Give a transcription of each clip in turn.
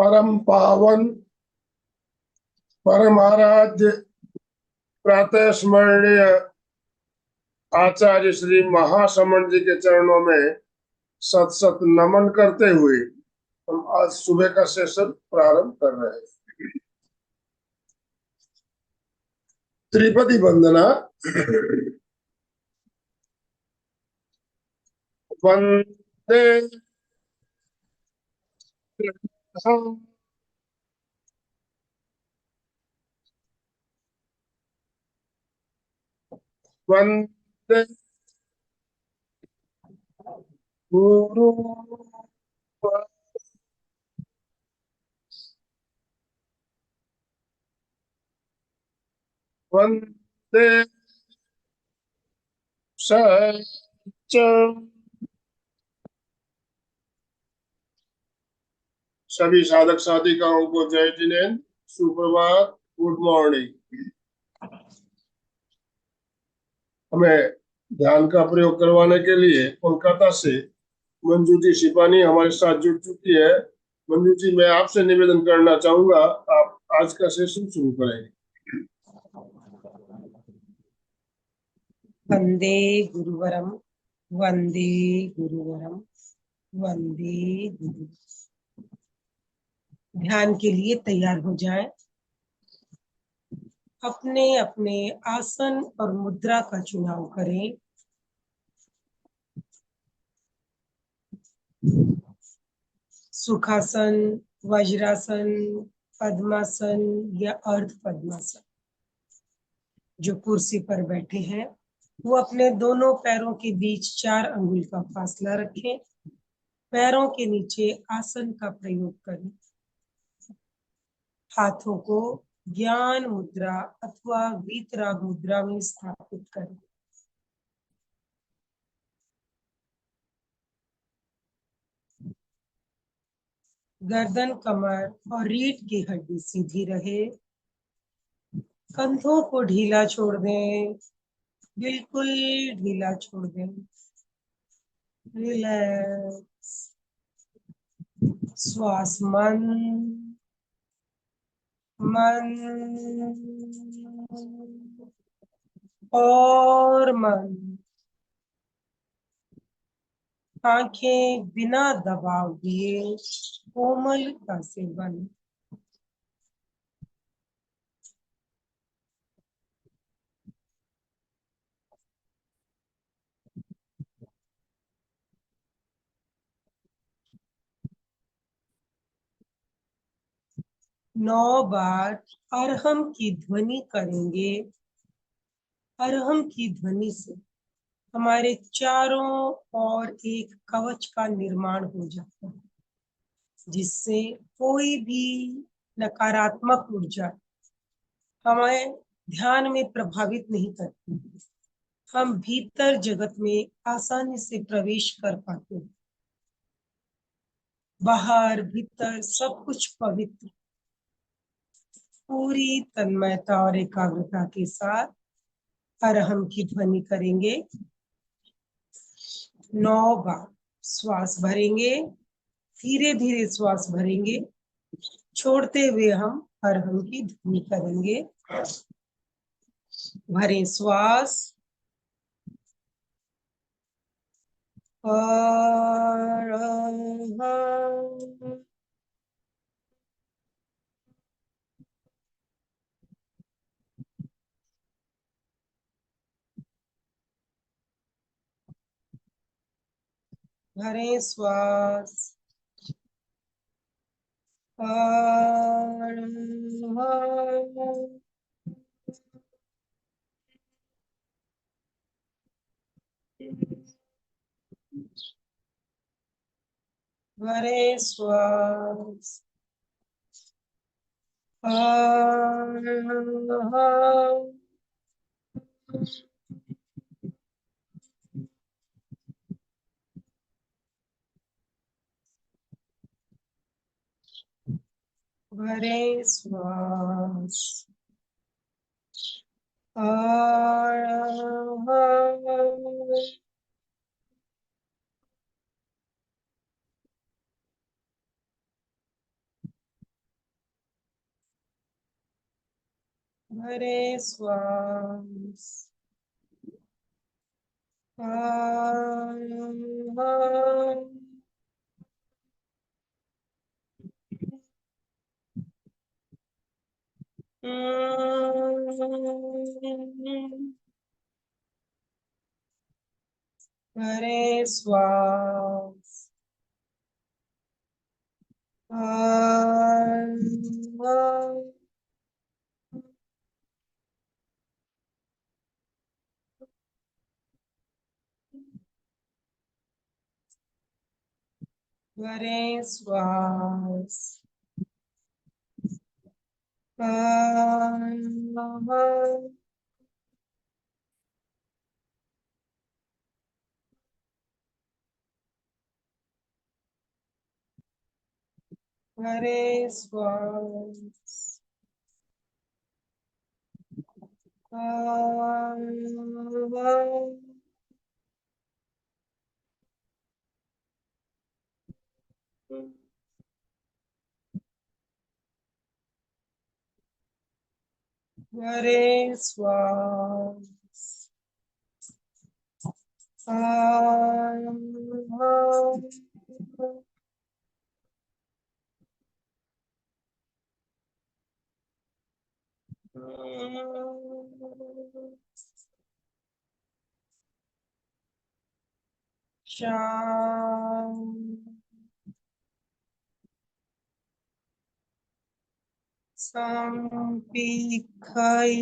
परम पावन परम आराध्य प्रातः स्मरणीय आचार्य श्री महासमण जी के चरणों में सत सत नमन करते हुए हम आज सुबह का सेशन प्रारंभ कर रहे हैं। त्रिपदी वंदना। वंदे वंदे गुरु वंदे सच्चिदानंद। सभी साधक साधिकाओं को जय जिनेन्द्र, सुप्रभात, गुड मॉर्निंग। हमें ध्यान का प्रयोग करवाने के लिए कोलकाता से मंजू जी शिपानी हमारे साथ जुड़ चुकी है। मंजू जी, मैं आपसे निवेदन करना चाहूंगा, आप आज का सेशन शुरू करेंगे। वंदे गुरुवरम वंदे गुरुवरम वंदे गुरु। ध्यान के लिए तैयार हो जाएं। अपने अपने आसन और मुद्रा का चुनाव करें। सुखासन, वज्रासन, पद्मासन या अर्ध पद्मासन। जो कुर्सी पर बैठे हैं वो अपने दोनों पैरों के बीच 4 अंगुल का फासला रखें। पैरों के नीचे आसन का प्रयोग करें। हाथों को ज्ञान मुद्रा अथवा वीतराग मुद्रा में स्थापित करें। गर्दन, कमर और रीढ़ की हड्डी सीधी रहे। कंधों को ढीला छोड़ दें, बिल्कुल ढीला छोड़ दें। रिलैक्स। श्वास मन और मन। आंखें बिना दबाव दिए कोमलता से बंद। नौ बार अरहम की ध्वनि करेंगे। अरहम की ध्वनि से हमारे चारों ओर एक कवच का निर्माण हो जाता है, जिससे कोई भी नकारात्मक ऊर्जा हमें ध्यान में प्रभावित नहीं करती। हम भीतर जगत में आसानी से प्रवेश कर पाते हैं। बाहर भीतर सब कुछ पवित्र। पूरी तन्मयता और एकाग्रता के साथ अरहम की ध्वनि करेंगे। 9 बार श्वास भरेंगे, धीरे धीरे श्वास भरेंगे, छोड़ते हुए हम अरहम की ध्वनि करेंगे। भरें श्वास अरहम। भरें श्वास अरहम। भरें श्वास अरहम। भरें श्वास अरहम। हरे श्वास हरे श्वास हरे श्वास हरे श्वास हरे श्वास शांत Sampikhai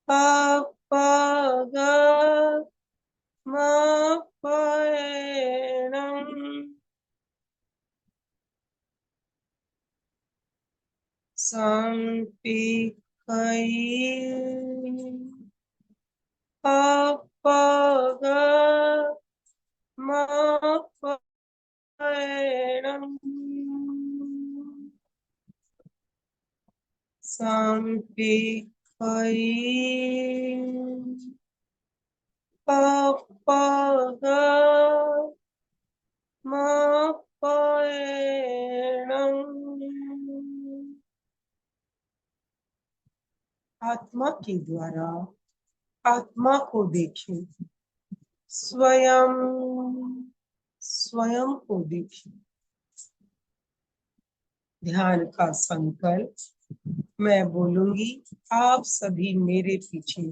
Papaga Mapaenam Sampikhai Papaga Mapaenam Sampikhai Papaga Mapaenam आत्मा के द्वारा आत्मा को देखें, स्वयं स्वयं को देखें। ध्यान का संकल्प मैं बोलूंगी, आप सभी मेरे पीछे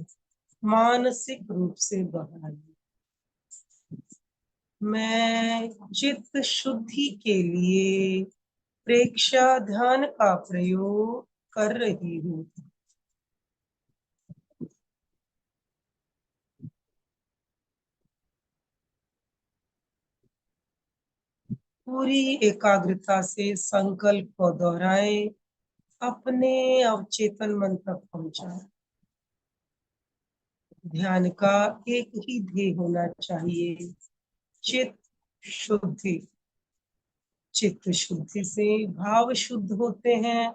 मानसिक रूप से दोहराइए। मैं चित्त शुद्धि के लिए प्रेक्षा ध्यान का प्रयोग कर रही हूँ। पूरी एकाग्रता से संकल्प को दोहराएं, अपने अवचेतन मन तक पहुंचाएं। ध्यान का एक ही ध्येय होना चाहिए, चित्त शुद्धि। चित्त शुद्धि से भाव शुद्ध होते हैं,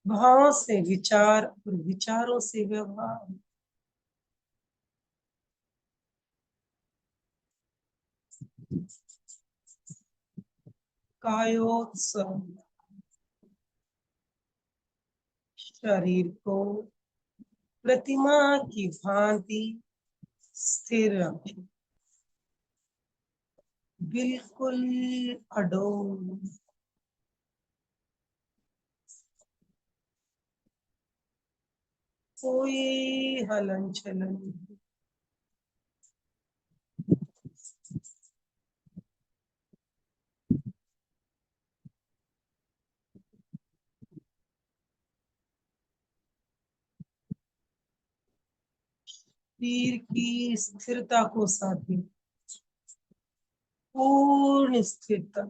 भावों से विचार और विचारों से व्यवहार। कायोत्सव शरीर को प्रतिमा की भांति स्थिर रखें, बिल्कुल अडोल। कोई हलन चलन नहीं। शरीर की स्थिरता को साधे, पूर्ण स्थिरता।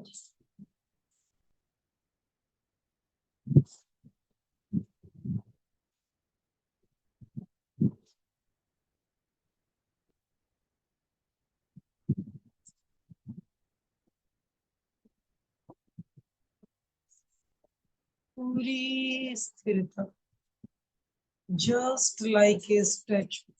पूरी स्थिरता, जस्ट लाइक ए स्टैचू।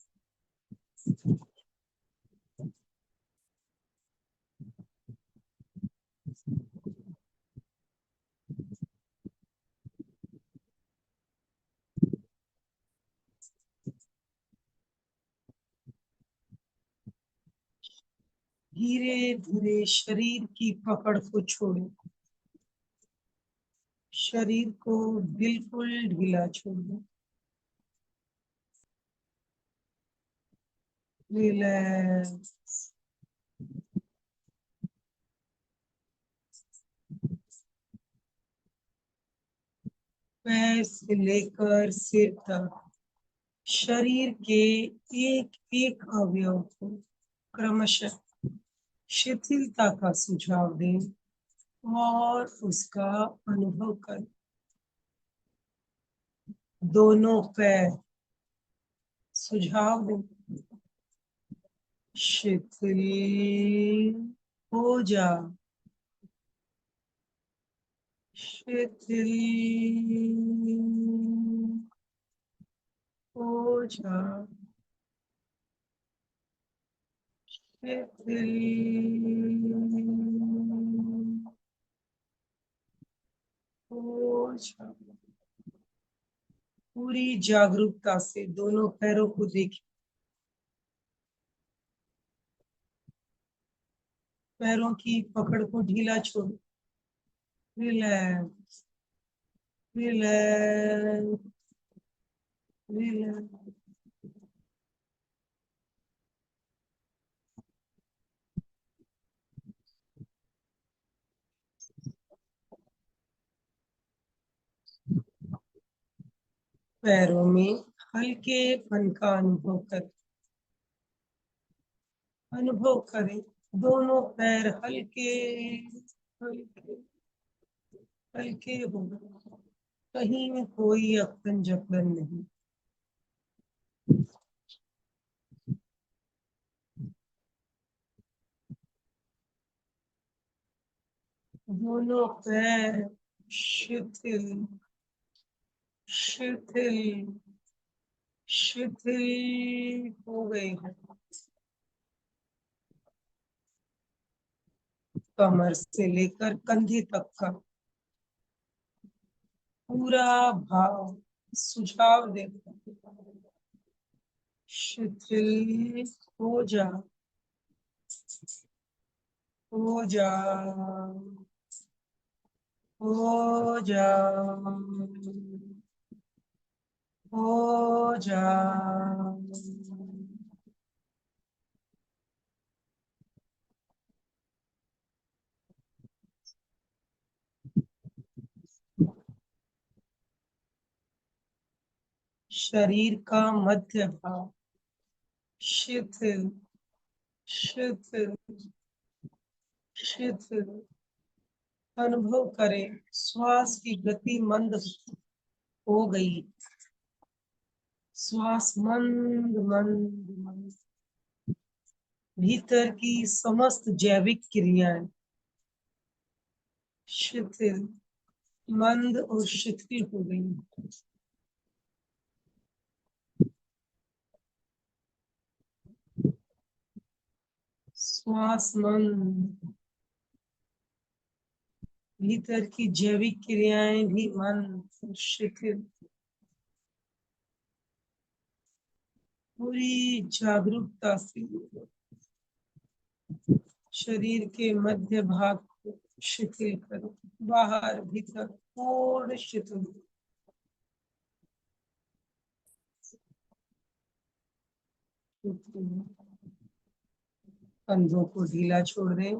धीरे धीरे शरीर की पकड़ को छोड़ो। शरीर को बिल्कुल ढीला छोड़ दो। रिलैक्स। पैर से लेकर सिर तक शरीर के एक एक अवयव को क्रमशः शिथिलता का सुझाव दें और उसका अनुभव करें। दोनों पैर सुझाव दें, शिथिल हो जा, शिथिल हो जा, शिथिल हो जा। पूरी जागरूकता से दोनों पैरों को देखें। पैरों की पकड़ को ढीला छोड़ो। Relax, relax, relax. पैरों में हल्केपन का अनुभव करें। दोनों पैर हल्के हल्के हल्के हो गए। कहीं में कोई अकड़न जकड़न नहीं। दोनों पैर शिथिल शिथिल शिथिल हो गए हैं। कमर से लेकर कंधे तक का पूरा भाव सुझाव देता, शिथिल हो जा, हो जा, हो जा, हो जा। शरीर का मध्य भाग शिथिल शिथिल शिथिल अनुभव करें। श्वास की गति मंद हो गई। श्वास मंद मंद मंद। भीतर की समस्त जैविक क्रियाएं शिथिल मंद और शिथिल हो गई। श्वास मंद। भीतर की जैविक क्रियाएं भी मंद और शिथिल। पूरी जागरूकता से शरीर के मध्य भाग को शिथिल करो। बाहर भीतर पूर्ण शिथिल। कंधों को ढीला छोड़ दें,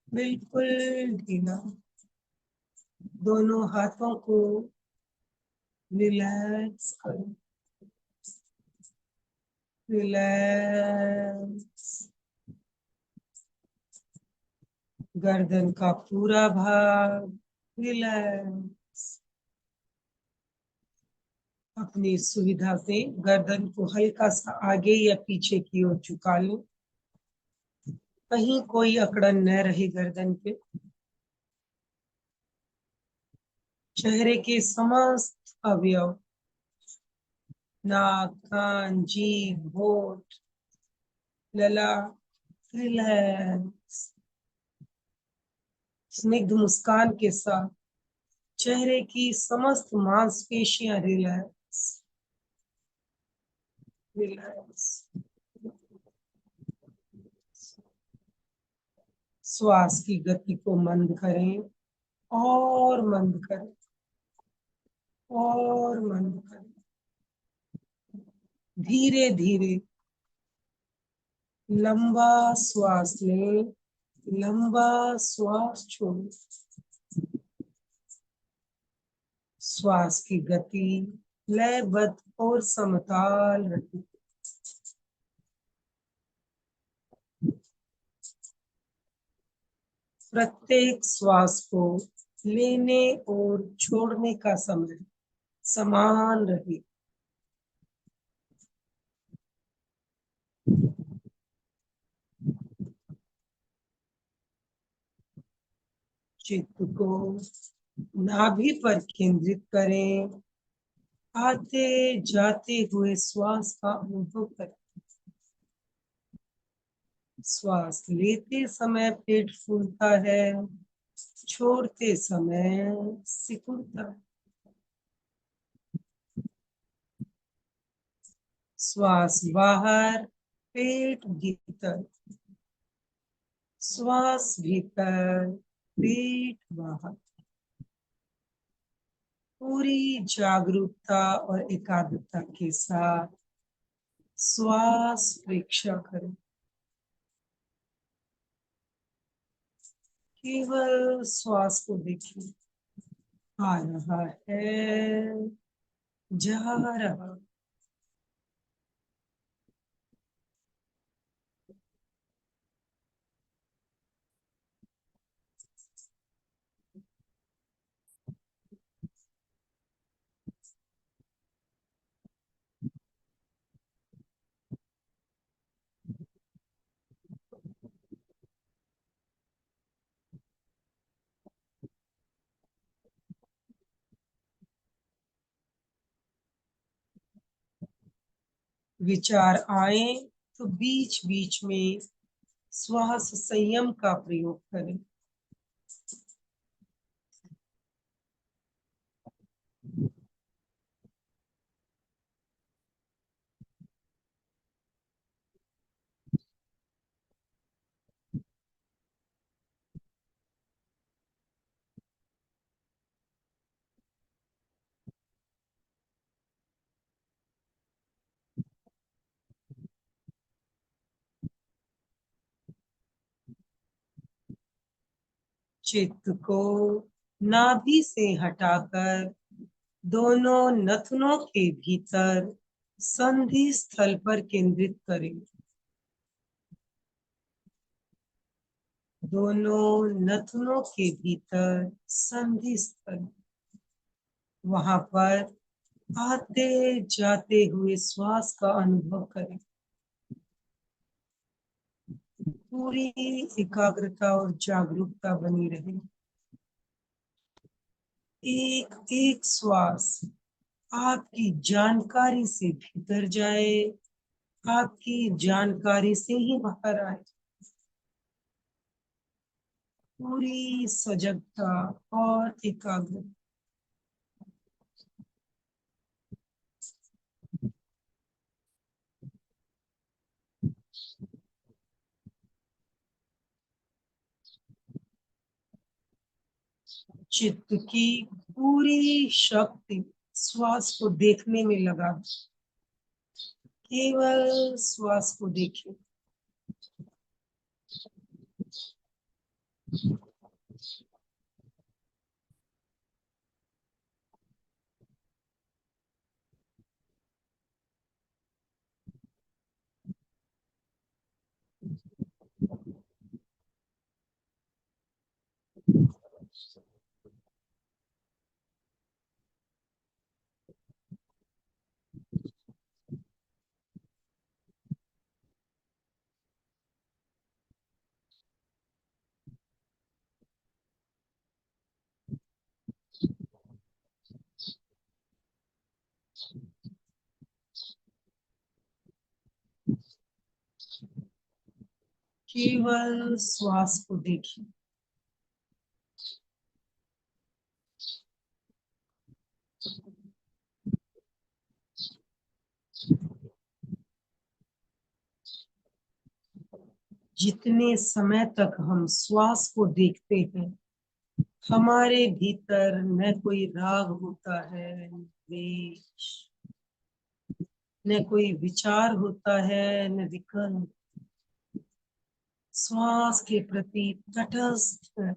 बिल्कुल ढीला। दोनों हाथों को रिलैक्स करो, रिलैक्स। गर्दन का पूरा भाग रिलैक्स। अपनी सुविधा से गर्दन को हल्का सा आगे या पीछे की ओर झुका लो। कहीं कोई अकड़न न रहे गर्दन पे। चेहरे के समस्त अवयव नाक, कान, जीभ, होठ, ललाट रिलैक्स। स्निग्ध मुस्कान के साथ चेहरे की समस्त मांसपेशियां रिलैक्स, रिलैक्स। श्वास की गति को मंद करें और मंद करें और मंद करें। धीरे धीरे लंबा श्वास लें, लंबा श्वास छोड़ें। श्वास की गति लयबद्ध और समताल रखें। प्रत्येक श्वास को लेने और छोड़ने का समय समान रहे। चित्त को नाभि पर केंद्रित करें। आते जाते हुए श्वास का अनुभव करें। श्वास लेते समय पेट फूलता है, छोड़ते समय सिकुड़ता है। श्वास बाहर, पेट भीतर। श्वास भीतर, पेट बाहर। पूरी जागरूकता और एकाग्रता के साथ श्वास परीक्षा करें। केवल श्वास को देखिए। आ रहा है, जा रहा। विचार आए तो बीच बीच में श्वास संयम का प्रयोग करें। चित्त को नाभि से हटाकर दोनों नथनों के भीतर संधि स्थल पर केंद्रित करें। दोनों नथनों के भीतर संधि स्थल, वहां पर आते जाते हुए श्वास का अनुभव करें। पूरी एकाग्रता और जागरूकता बनी रहे। एक एक श्वास आपकी जानकारी से भीतर जाए, आपकी जानकारी से ही बाहर आए। पूरी सजगता और एकाग्रता। चित्त की पूरी शक्ति श्वास को देखने में लगा। केवल श्वास को देखिए। केवल श्वास को देखिए। जितने समय तक हम श्वास को देखते हैं, हमारे भीतर न कोई राग होता है, न द्वेष, न कोई विचार होता है, न विकल्प। श्वास के प्रति तटस्थ है।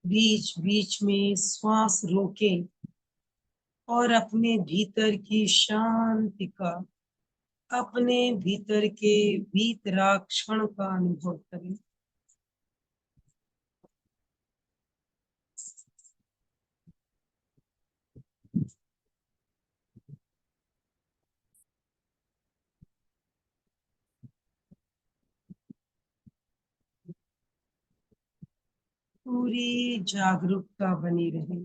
बीच बीच में श्वास रोकें और अपने भीतर की शांति का, अपने भीतर के वीतराग क्षण का अनुभव करें। पूरी जागरूकता बनी रहे।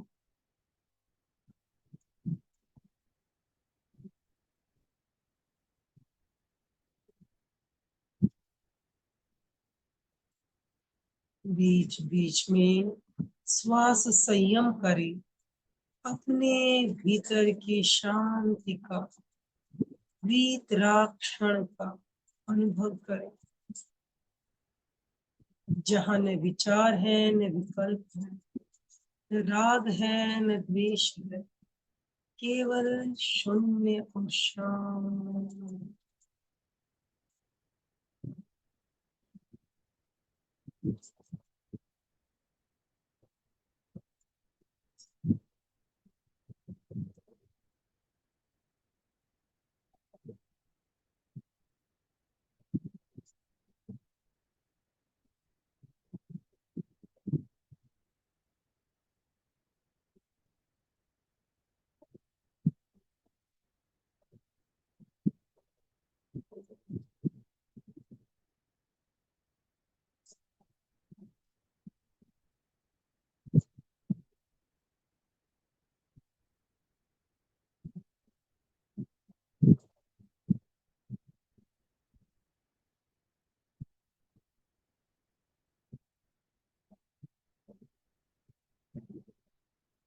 बीच बीच में श्वास संयम करें, अपने भीतर की शांति का, वीतराग क्षण का अनुभव करें, जहाँ न विचार है, न विकल्प है, न राग है, न द्वेष है, केवल शून्य और शांत।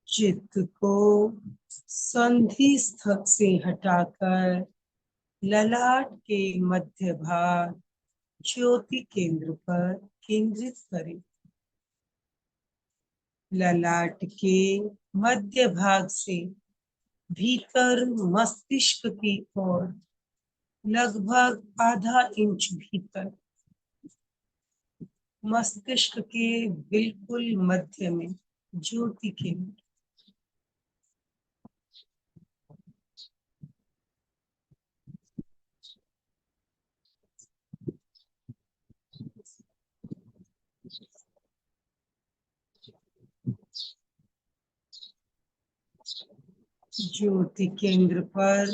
चित्त को संधि स्थल से हटाकर ललाट के मध्य भाग, ज्योति केंद्र पर केंद्रित करें। ललाट के मध्य भाग से भीतर मस्तिष्क की ओर लगभग आधा इंच भीतर, मस्तिष्क के बिल्कुल मध्य में ज्योति केंद्र। ज्योति केंद्र पर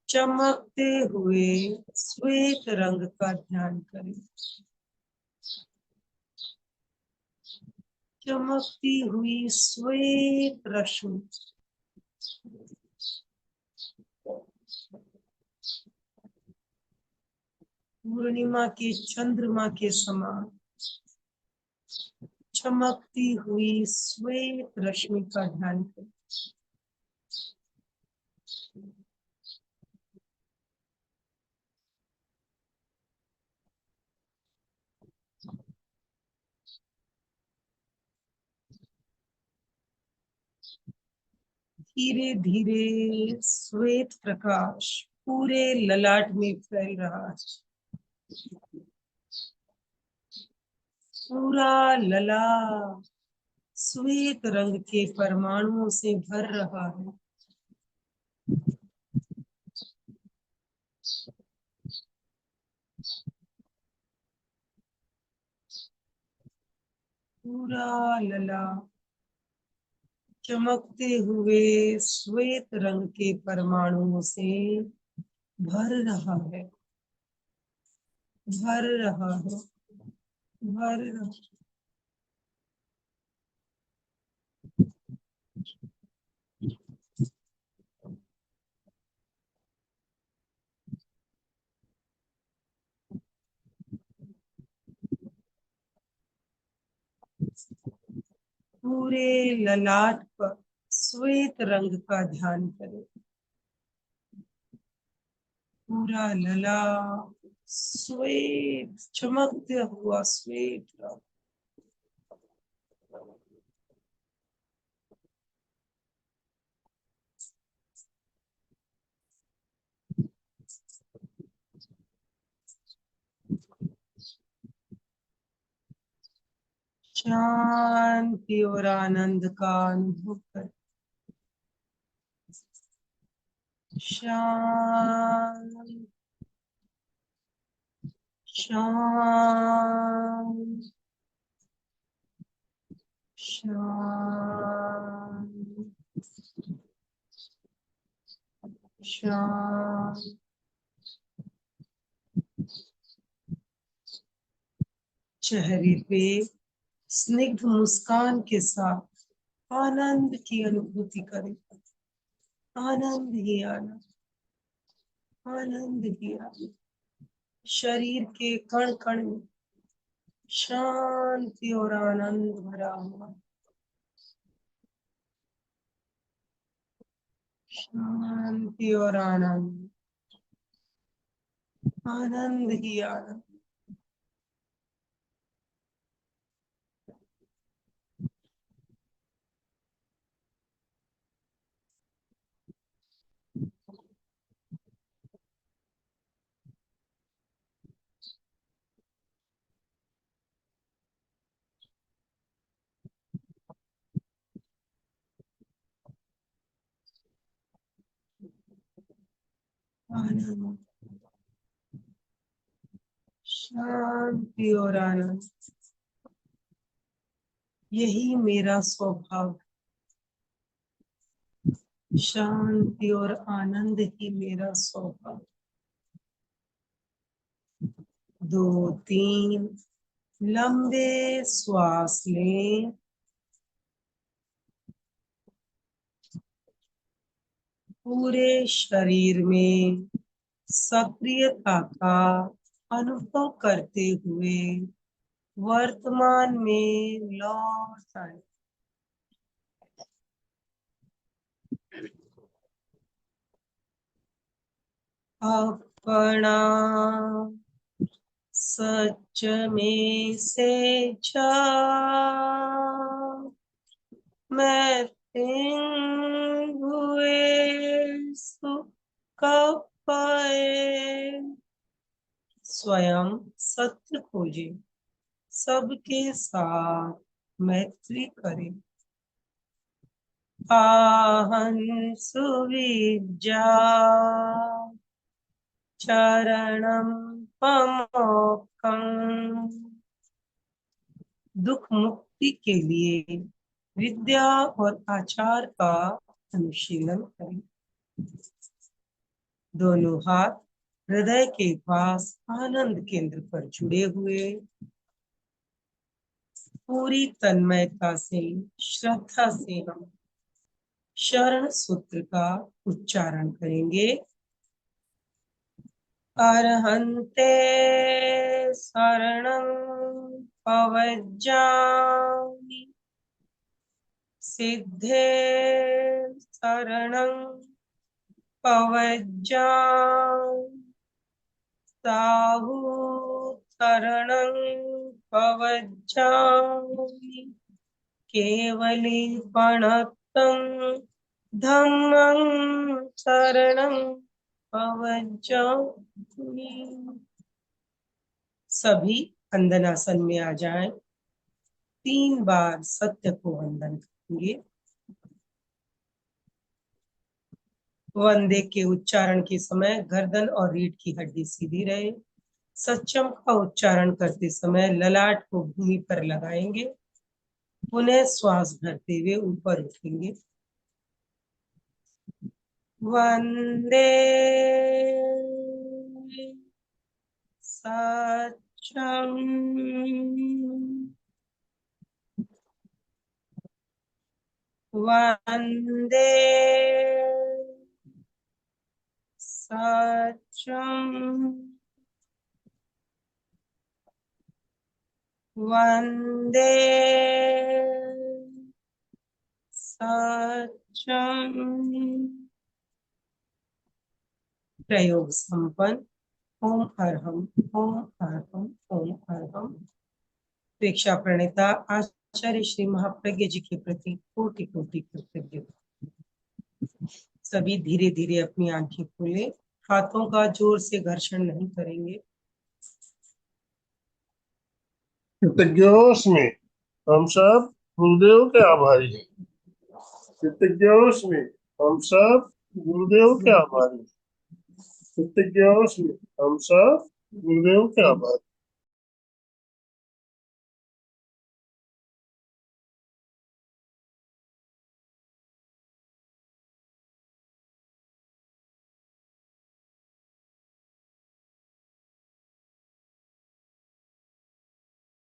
चमकते हुए श्वेत रंग का ध्यान करें। चमकती हुई श्वेत रश्मि पूर्णिमा के चंद्रमा के समान चमकती हुई श्वेत रश्मि का ध्यान करें। धीरे धीरे श्वेत प्रकाश पूरे ललाट में फैल रहा है। पूरा ललाट श्वेत रंग के परमाणुओं से भर रहा है। पूरा ललाट चमकते हुए श्वेत रंग के परमाणुओं से भर रहा है, भर रहा है, भर रहा। पूरे ललाट पर श्वेत रंग का ध्यान करें। पूरा ललाट श्वेत, चमकते हुआ श्वेत रंग। शांति और आनंद का अनुभव करें। शांत शांत शांत शांत। चेहरे पे स्निग्ध मुस्कान के साथ आनंद की अनुभूति करें। आनंद ही आनंद, आनंद ही आनंद। शरीर के कण कण में शांति और आनंद भरा हुआ। शांति और आनंद, आनंद ही आनंद। आनंद, शांति और आनंद, यही मेरा स्वभाव है। शांति और आनंद ही मेरा स्वभाव। 2-3 लंबे श्वास लें। पूरे शरीर में सक्रियता का अनुभव करते हुए वर्तमान में लौट आए। अपना सच में से जा मैं तिन हुए सुख कब पाए। स्वयं सत्य खोजे, सबके साथ मैत्री करें। आहन सुविद्या चरणम पमोक्खम। दुख मुक्ति के लिए विद्या और आचार का अनुशीलन करें। दोनों हाथ हृदय के पास आनंद केंद्र पर जुड़े हुए पूरी तन्मयता से, श्रद्धा से हम शरण सूत्र का उच्चारण करेंगे। अरहन्ते शरणं पवज्जामि, सिद्धे शरणं पवज्जामि, साहु शरणं पवज्जामि, केवलीपणतं धम्मं शरणं पवज्जामि। सभी वंदनासन में आ जाएं। 3 बार सत्य को वंदन करेंगे। वंदे के उच्चारण के समय गर्दन और रीढ़ की हड्डी सीधी रहे। सच्चम का उच्चारण करते समय ललाट को भूमि पर लगाएंगे। पुनः श्वास भरते हुए ऊपर उठेंगे। वंदे सच्चम, वंदे सच्चम, वंदे सत्यम। प्रयोग संपन्न। ओम अरहम, ओम अरहम, ओम अरहम। दीक्षा प्रणेता आचार्य श्री महाप्रज्ञ जी के प्रति कोटि कोटि कृतज्ञता। सभी धीरे धीरे अपनी आंखें खोले, हाथों का जोर से घर्षण नहीं करेंगे। कृतज्ञोस्मि, हम सब गुरुदेव के आभारी हैं। कृतज्ञोस्मि, हम सब गुरुदेव के आभारी हैं। कृतज्ञोस्मि, हम सब गुरुदेव के आभारी हैं।